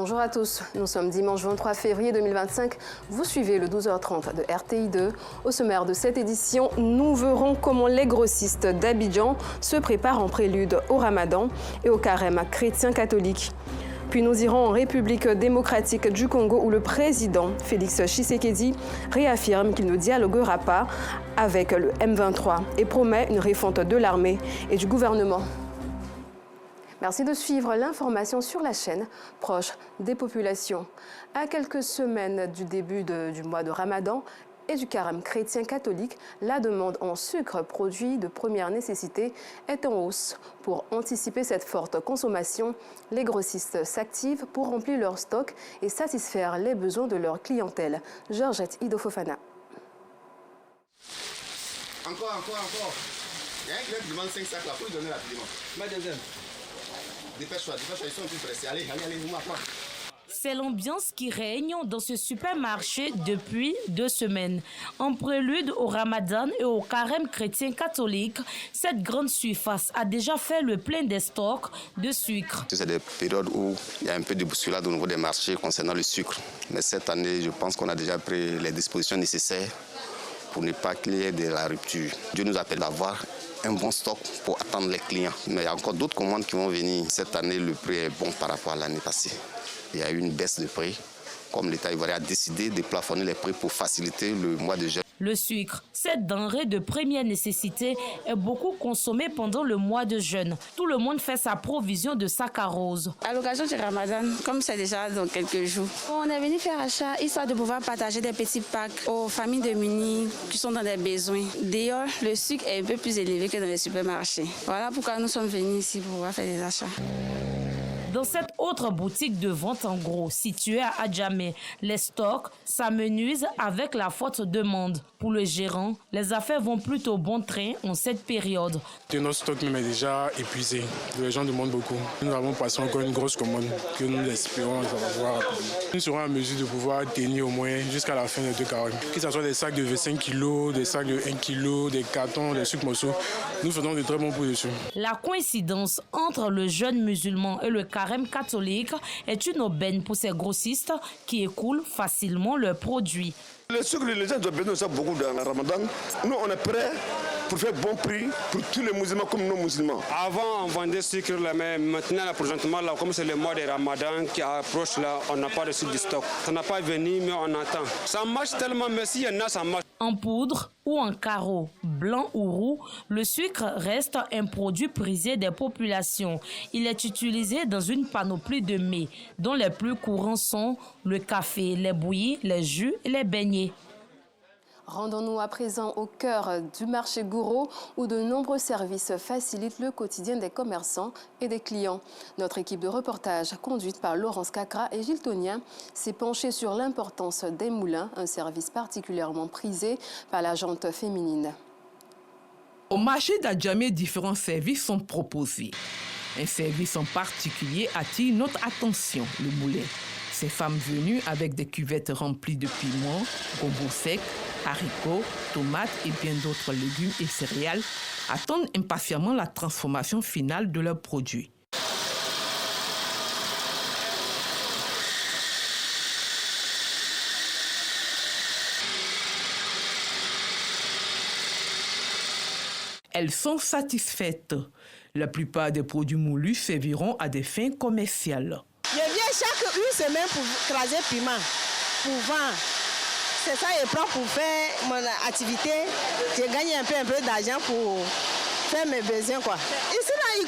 Bonjour à tous, nous sommes dimanche 23 février 2025. Vous suivez le 12h30 de RTI2. Au sommaire de cette édition, nous verrons comment les grossistes d'Abidjan se préparent en prélude au Ramadan et au carême chrétien catholique. Puis nous irons en République démocratique du Congo où le président Félix Tshisekedi réaffirme qu'il ne dialoguera pas avec le M23 et promet une refonte de l'armée et du gouvernement. Merci de suivre l'information sur la chaîne proche des populations. À quelques semaines du début du mois de Ramadan et du carême chrétien catholique, la demande en sucre, produit de première nécessité, est en hausse. Pour anticiper cette forte consommation, les grossistes s'activent pour remplir leur stock et satisfaire les besoins de leur clientèle. Georgette Idofofana. Encore. Il y a un client qui demande 5 sacs là, pour lui donner rapidement. Ma deuxième. Dépêche-toi, ils sont plus pressés. Allez, vous m'apprenez. C'est l'ambiance qui règne dans ce supermarché depuis 2 semaines. En prélude au Ramadan et au carême chrétien catholique, cette grande surface a déjà fait le plein des stocks de sucre. C'est des périodes où il y a un peu de bousculade au niveau des marchés concernant le sucre. Mais cette année, je pense qu'on a déjà pris les dispositions nécessaires pour ne pas qu'il y ait de la rupture. Dieu nous appelle d'avoir un bon stock pour attendre les clients. Mais il y a encore d'autres commandes qui vont venir. Cette année, le prix est bon par rapport à l'année passée. Il y a eu une baisse de prix. Comme l'État ivoirien a décidé de plafonner les prix pour faciliter le mois de jeûne. Le sucre, cette denrée de première nécessité, est beaucoup consommée pendant le mois de jeûne. Tout le monde fait sa provision de saccharose. À l'occasion du Ramadan, comme c'est déjà dans quelques jours, on est venu faire achat histoire de pouvoir partager des petits packs aux familles démunies qui sont dans des besoins. D'ailleurs, le sucre est un peu plus élevé que dans les supermarchés. Voilà pourquoi nous sommes venus ici pour pouvoir faire des achats. Dans cette autre boutique de vente en gros située à Adjamé, les stocks s'amenuisent avec la forte demande. Pour le gérant, les affaires vont plutôt bon train en cette période. Notre stock même est déjà épuisé. Les gens demandent beaucoup. Nous avons passé encore une grosse commande que nous espérons avoir rapidement. Nous serons en mesure de pouvoir tenir au moins jusqu'à la fin des 2 carèmes. Que ce soit des sacs de 25 kg, des sacs de 1 kg, des cartons, des sucres morceaux, nous faisons de très bons prix dessus. La coïncidence entre le jeûne musulman et le carême catholique est une aubaine pour ces grossistes qui écoulent facilement leurs produits. Le sucre, les gens ont besoin de ça beaucoup dans le Ramadan. Nous, on est prêts pour faire bon prix pour tous les musulmans comme nos musulmans. Avant, on vendait sucre, là, mais maintenant, là, présentement, là, comme c'est le mois de Ramadan qui approche, là, on n'a pas de sucre de stock. Ça n'a pas venu, mais on attend. Ça marche tellement, mais s'il y en a, ça marche. En poudre ou en carreau, blanc ou roux, le sucre reste un produit prisé des populations. Il est utilisé dans une panoplie de mets, dont les plus courants sont le café, les bouillies, les jus et les beignets. Rendons-nous à présent au cœur du marché Gouraud où de nombreux services facilitent le quotidien des commerçants et des clients. Notre équipe de reportage, conduite par Laurence Cacra et Gilles Tonien, s'est penchée sur l'importance des moulins, un service particulièrement prisé par la gente féminine. Au marché d'Adjamé, différents services sont proposés. Un service en particulier attire notre attention, le moulin. Ces femmes venues avec des cuvettes remplies de piments, gombos secs, haricots, tomates et bien d'autres légumes et céréales attendent impatiemment la transformation finale de leurs produits. Elles sont satisfaites. La plupart des produits moulus serviront à des fins commerciales. Je viens chaque une semaine pour craser piment, pour vendre. C'est ça que je prends pour faire mon activité. Je gagne un peu d'argent pour faire mes besoins, quoi. Ici, là, ils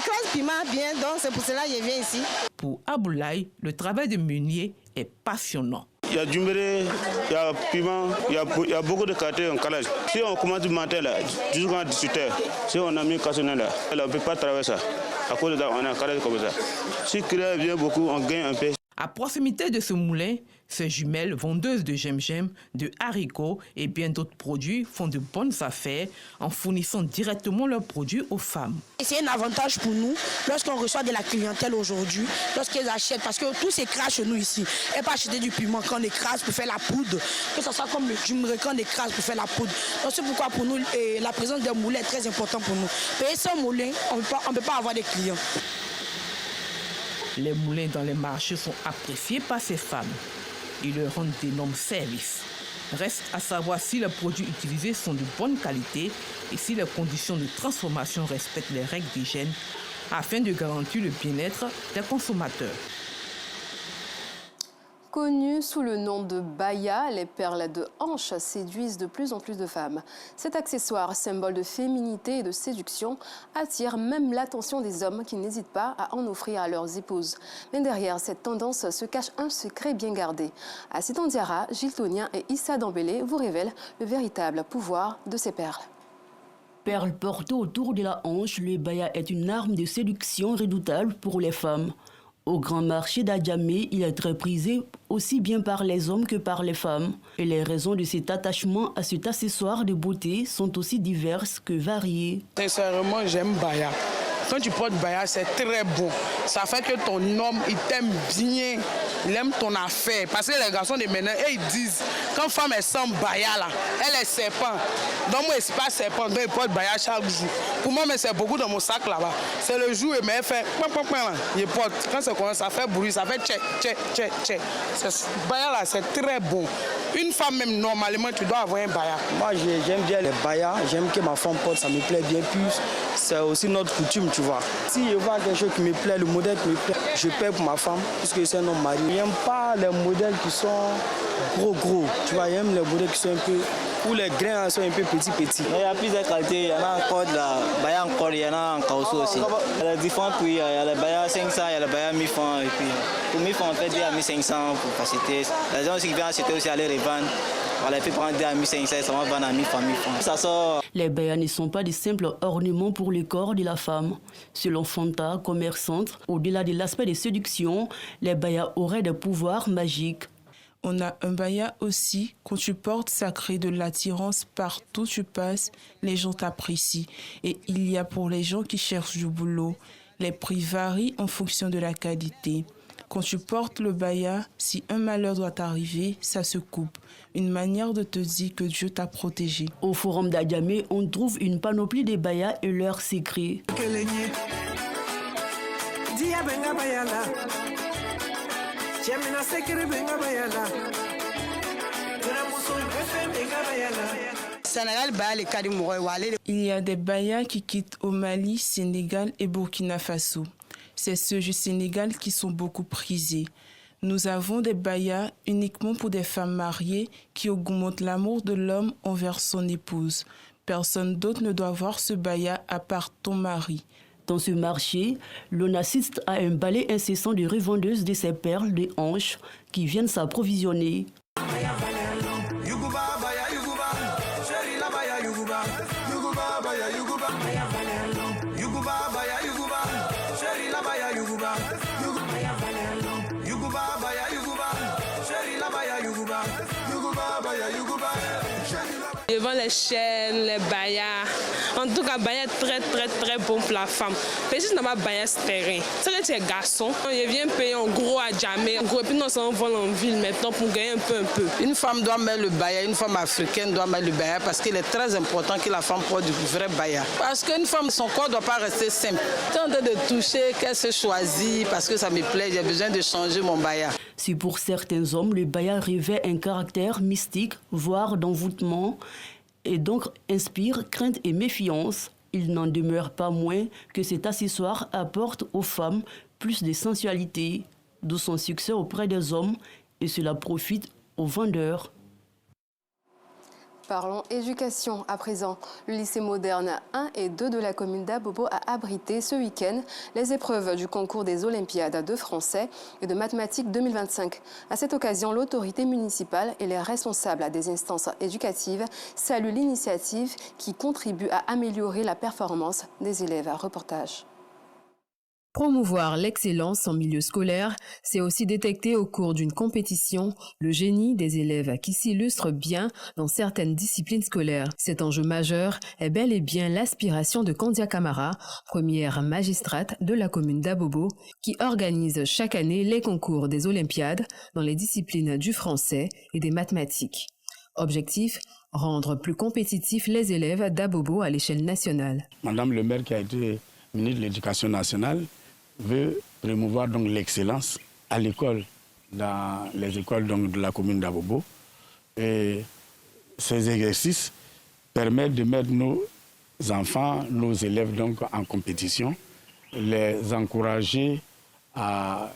crasent piment bien, donc c'est pour cela que je viens ici. Pour Aboulaye, le travail de meunier est passionnant. Il y a du mbéré, il y a piment, il y a beaucoup de quartiers en calage. Si on commence du matin là, jusqu'à 18h, si on a mis cassonné là, on ne peut pas travailler ça. À cause de ça, on a un calage comme ça. Si le client vient beaucoup, on gagne un peu. À proximité de ce moulin, ces jumelles vendeuses de gemgem, de haricots et bien d'autres produits font de bonnes affaires en fournissant directement leurs produits aux femmes. C'est un avantage pour nous lorsqu'on reçoit de la clientèle aujourd'hui, lorsqu'ils achètent, parce que tout s'écrase chez nous ici. Et pas acheter du piment qu'on écrase pour faire la poudre, que ce soit comme le jumere qu'on écrase pour faire la poudre. Donc c'est pourquoi pour nous, la présence des moulins est très importante pour nous. Payer sans moulin, on ne peut pas avoir de clients. Les moulins dans les marchés sont appréciés par ces femmes. Ils leur rendent d'énormes services. Reste à savoir si les produits utilisés sont de bonne qualité et si les conditions de transformation respectent les règles d'hygiène afin de garantir le bien-être des consommateurs. Connues sous le nom de baya, les perles de hanche séduisent de plus en plus de femmes. Cet accessoire, symbole de féminité et de séduction, attire même l'attention des hommes qui n'hésitent pas à en offrir à leurs épouses. Mais derrière cette tendance se cache un secret bien gardé. Assitan Diarra, Gilles Tonien et Issa Dambélé vous révèlent le véritable pouvoir de ces perles. Perle portée autour de la hanche, le baya est une arme de séduction redoutable pour les femmes. Au grand marché d'Adjamé, il est très prisé aussi bien par les hommes que par les femmes. Et les raisons de cet attachement à cet accessoire de beauté sont aussi diverses que variées. Sincèrement, j'aime baya. Quand tu portes baya, c'est très bon. Ça fait que ton homme, il t'aime bien. Il aime ton affaire. Parce que les garçons de maintenant, ils disent, quand femme est sans baya, là, elle est serpent. Donc moi, c'est pas serpent, donc il porte baya chaque jour. Pour moi, mais c'est beaucoup dans mon sac là-bas. C'est le jour, mais elle fait, il porte. Quand ça commence, ça fait bruit, ça fait tchè, tchè, tchè, tchè. Baya là, c'est très bon. Une femme même, normalement, tu dois avoir un baya. Moi, j'aime bien les bayas. J'aime que ma femme porte, ça me plaît bien plus. C'est aussi notre coutume, tu vois. Si je vois quelque chose qui me plaît, le modèle qui me plaît, je paie pour ma femme, puisque c'est un homme marié. J'aime pas les modèles qui sont gros. Tu vois, j'aime les modèles qui sont un peu, où les grains sont un peu petits. Il y a plusieurs qualités. Il y en a encore de la baya encore, il y en a en Kaosso aussi. Il y a différents prix. Il y a les baya 500, il y a les baya 1000 francs. Et puis, pour 1000 francs, on fait 2 à 1500 pour faciliter. Les gens aussi qui viennent acheter aussi aller revendre. Voilà, il peut prendre 2 à 1500, ça va vendre à 1000 francs, 1000 francs. Ça sort. Les bayas ne sont pas de simples ornements pour le corps de la femme. Selon Fanta, commerçante, au-delà de l'aspect de séduction, les bayas auraient des pouvoirs magiques. On a un baya aussi, quand tu portes, ça crée de l'attirance partout où tu passes, les gens t'apprécient. Et il y a pour les gens qui cherchent du boulot, les prix varient en fonction de la qualité. Quand tu portes le baya, si un malheur doit t'arriver, ça se coupe. Une manière de te dire que Dieu t'a protégé. Au forum d'Adjamé, on trouve une panoplie de bayas et leurs secrets. Il y a des bayas qui quittent au Mali, Sénégal et Burkina Faso. C'est ceux du Sénégal qui sont beaucoup prisés. Nous avons des bayas uniquement pour des femmes mariées qui augmentent l'amour de l'homme envers son épouse. Personne d'autre ne doit voir ce baya à part ton mari. Dans ce marché, l'on assiste à un balai incessant de revendeuses de ces perles de hanches qui viennent s'approvisionner. Devant les chaînes, les bayas. En tout cas, baya est très bon pour la femme. Mais si tu n'as pas baya, c'est terrain. C'est que tu es garçon. Je viens payer en gros à Djamé. En gros, et puis nous on vole en ville maintenant pour gagner un peu. Une femme doit mettre le baya, une femme africaine doit mettre le baya parce qu'il est très important que la femme porte du vrai baya. Parce qu'une femme, son corps ne doit pas rester simple. Tu es en train de toucher, qu'elle se choisit parce que ça me plaît, j'ai besoin de changer mon baya. Si pour certains hommes, le baya revêt un caractère mystique, voire d'envoûtement, et donc inspire crainte et méfiance, il n'en demeure pas moins que cet accessoire apporte aux femmes plus de sensualité, d'où son succès auprès des hommes, et cela profite aux vendeurs. Parlons éducation à présent. Le lycée moderne 1 et 2 de la commune d'Abobo a abrité ce week-end les épreuves du concours des Olympiades de français et de mathématiques 2025. À cette occasion, l'autorité municipale et les responsables des instances éducatives saluent l'initiative qui contribue à améliorer la performance des élèves. Reportage. Promouvoir l'excellence en milieu scolaire, c'est aussi détecter au cours d'une compétition le génie des élèves qui s'illustrent bien dans certaines disciplines scolaires. Cet enjeu majeur est bel et bien l'aspiration de Kandia Camara, première magistrate de la commune d'Abobo, qui organise chaque année les concours des Olympiades dans les disciplines du français et des mathématiques. Objectif, rendre plus compétitifs les élèves d'Abobo à l'échelle nationale. Madame le maire qui a été ministre de l'Éducation nationale veut promouvoir donc l'excellence à l'école, dans les écoles donc, de la commune d'Abobo. Et ces exercices permettent de mettre nos enfants, nos élèves donc en compétition, les encourager à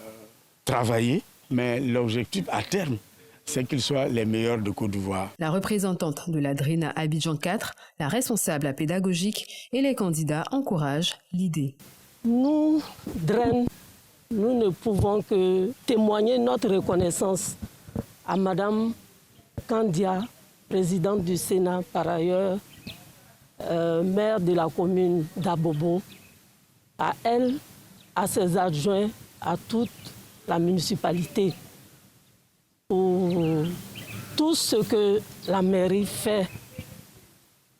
travailler, mais l'objectif à terme, c'est qu'ils soient les meilleurs de Côte d'Ivoire. La représentante de la DRIN à Abidjan 4, la responsable pédagogique et les candidats encouragent l'idée. Nous, DRIN, nous ne pouvons que témoigner notre reconnaissance à Madame Kandia, présidente du Sénat par ailleurs, maire de la commune d'Abobo, à elle, à ses adjoints, à toute la municipalité, pour tout ce que la mairie fait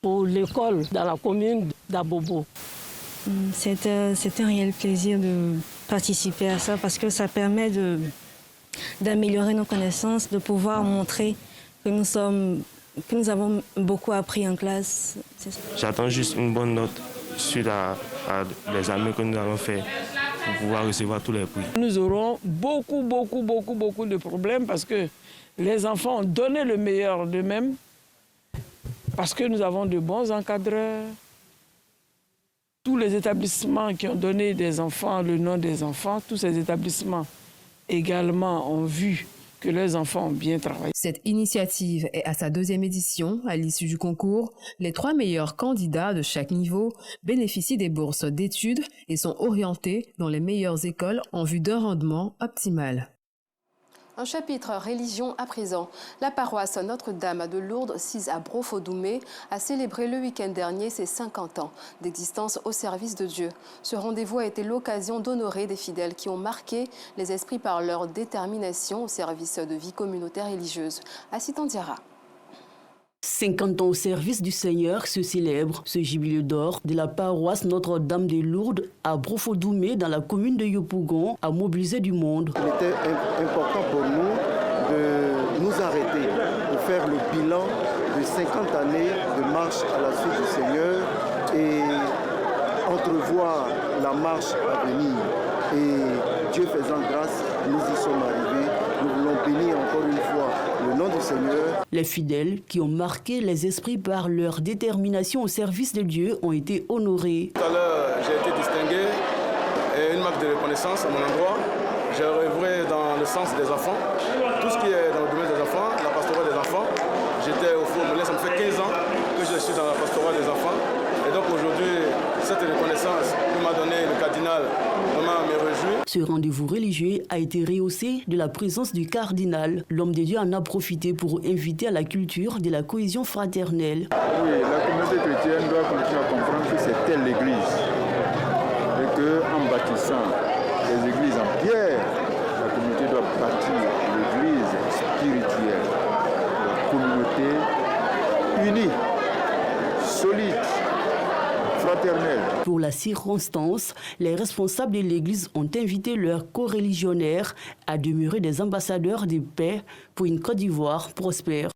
pour l'école dans la commune d'Abobo. C'est un réel plaisir de participer à ça parce que ça permet d'améliorer nos connaissances, de pouvoir montrer que nous avons beaucoup appris en classe. J'attends juste une bonne note suite à les examens que nous avons faits pour pouvoir recevoir tous les prix. Nous aurons beaucoup de problèmes parce que les enfants ont donné le meilleur d'eux-mêmes, parce que nous avons de bons encadreurs. Tous les établissements qui ont donné des enfants, le nom des enfants, tous ces établissements également ont vu que leurs enfants ont bien travaillé. Cette initiative est à sa 2e édition. À l'issue du concours, les 3 meilleurs candidats de chaque niveau bénéficient des bourses d'études et sont orientés dans les meilleures écoles en vue d'un rendement optimal. Un chapitre religion à présent. La paroisse Notre-Dame de Lourdes, sise à Brofodoumé, a célébré le week-end dernier ses 50 ans d'existence au service de Dieu. Ce rendez-vous a été l'occasion d'honorer des fidèles qui ont marqué les esprits par leur détermination au service de vie communautaire religieuse. Assitan Diarra. 50 ans au service du Seigneur se célèbre ce jubilé d'or de la paroisse Notre-Dame de Lourdes à Brofodoumé dans la commune de Yopougon a mobilisé du monde. Il était important pour nous de nous arrêter pour faire le bilan de 50 années de marche à la suite du Seigneur et entrevoir la marche à venir. Et Dieu faisant grâce, nous y sommes arrivés. Nous voulons bénir encore une fois le nom du Seigneur. Les fidèles qui ont marqué les esprits par leur détermination au service de Dieu ont été honorés. Tout à l'heure, j'ai été distingué et une marque de reconnaissance à mon endroit. J'ai œuvré dans le sens des enfants, tout ce qui est dans le domaine des enfants, la pastorale des enfants. J'étais au Four Moulin, ça me fait 15 ans que je suis dans la pastorale des enfants. Et donc aujourd'hui, cette reconnaissance que m'a donné le cardinal, vraiment me réjouit. Ce rendez-vous religieux a été rehaussé de la présence du cardinal. L'homme de Dieu en a profité pour inviter à la culture de la cohésion fraternelle. Oui, la communauté chrétienne doit continuer à comprendre que c'est elle l'Église. Et qu'en bâtissant les églises en pierre, la communauté doit bâtir l'église spirituelle. La communauté unie, solide, fraternelle. Pour la circonstance, les responsables de l'Église ont invité leurs coreligionnaires à demeurer des ambassadeurs de paix pour une Côte d'Ivoire prospère.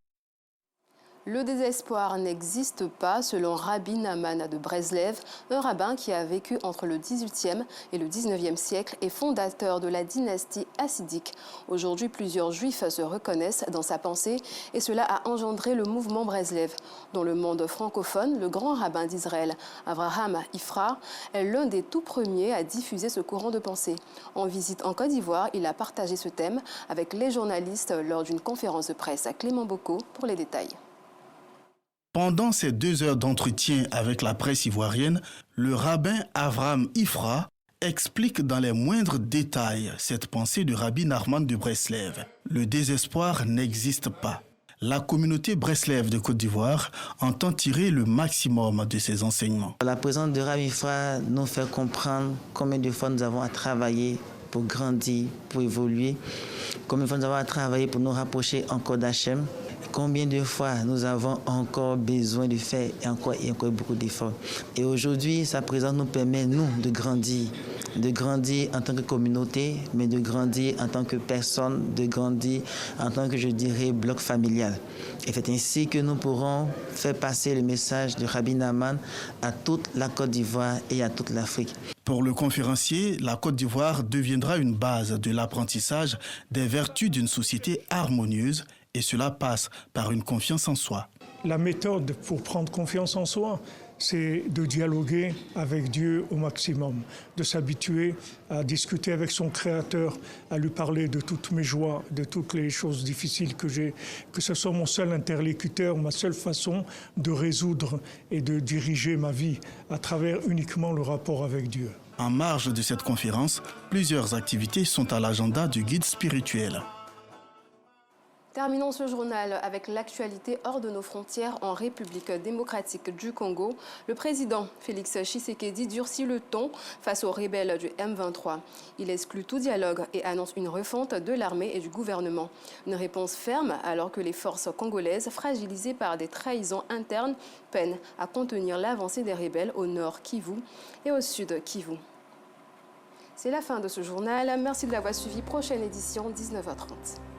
Le désespoir n'existe pas, selon Rabbi Nahman de Breslev, un rabbin qui a vécu entre le XVIIIe et le XIXe siècle et fondateur de la dynastie hassidique. Aujourd'hui, plusieurs juifs se reconnaissent dans sa pensée et cela a engendré le mouvement Breslev. Dans le monde francophone, le grand rabbin d'Israël, Avraham Ifra, est l'un des tout premiers à diffuser ce courant de pensée. En visite en Côte d'Ivoire, il a partagé ce thème avec les journalistes lors d'une conférence de presse à Clément Bocco pour les détails. Pendant ces 2 heures d'entretien avec la presse ivoirienne, le rabbin Avraham Ifra explique dans les moindres détails cette pensée de Rabbi Nahman de Breslev. Le désespoir n'existe pas. La communauté Breslev de Côte d'Ivoire entend tirer le maximum de ses enseignements. La présence de Rabbi Ifra nous fait comprendre combien de fois nous avons à travailler pour grandir, pour évoluer, combien de fois nous avons à travailler pour nous rapprocher encore d'Hachem. Combien de fois nous avons encore besoin de faire et encore beaucoup d'efforts. Et aujourd'hui, sa présence nous permet, nous, de grandir en tant que communauté, mais de grandir en tant que personne, de grandir en tant que, je dirais, bloc familial. Et c'est ainsi que nous pourrons faire passer le message de Rabbi Nahman à toute la Côte d'Ivoire et à toute l'Afrique. Pour le conférencier, la Côte d'Ivoire deviendra une base de l'apprentissage des vertus d'une société harmonieuse et cela passe par une confiance en soi. La méthode pour prendre confiance en soi, c'est de dialoguer avec Dieu au maximum, de s'habituer à discuter avec son Créateur, à lui parler de toutes mes joies, de toutes les choses difficiles que j'ai, que ce soit mon seul interlocuteur, ma seule façon de résoudre et de diriger ma vie à travers uniquement le rapport avec Dieu. En marge de cette conférence, plusieurs activités sont à l'agenda du guide spirituel. Terminons ce journal avec l'actualité hors de nos frontières en République démocratique du Congo. Le président Félix Tshisekedi durcit le ton face aux rebelles du M23. Il exclut tout dialogue et annonce une refonte de l'armée et du gouvernement. Une réponse ferme alors que les forces congolaises, fragilisées par des trahisons internes, peinent à contenir l'avancée des rebelles au nord Kivu et au sud Kivu. C'est la fin de ce journal. Merci de l'avoir suivi. Prochaine édition, 19h30.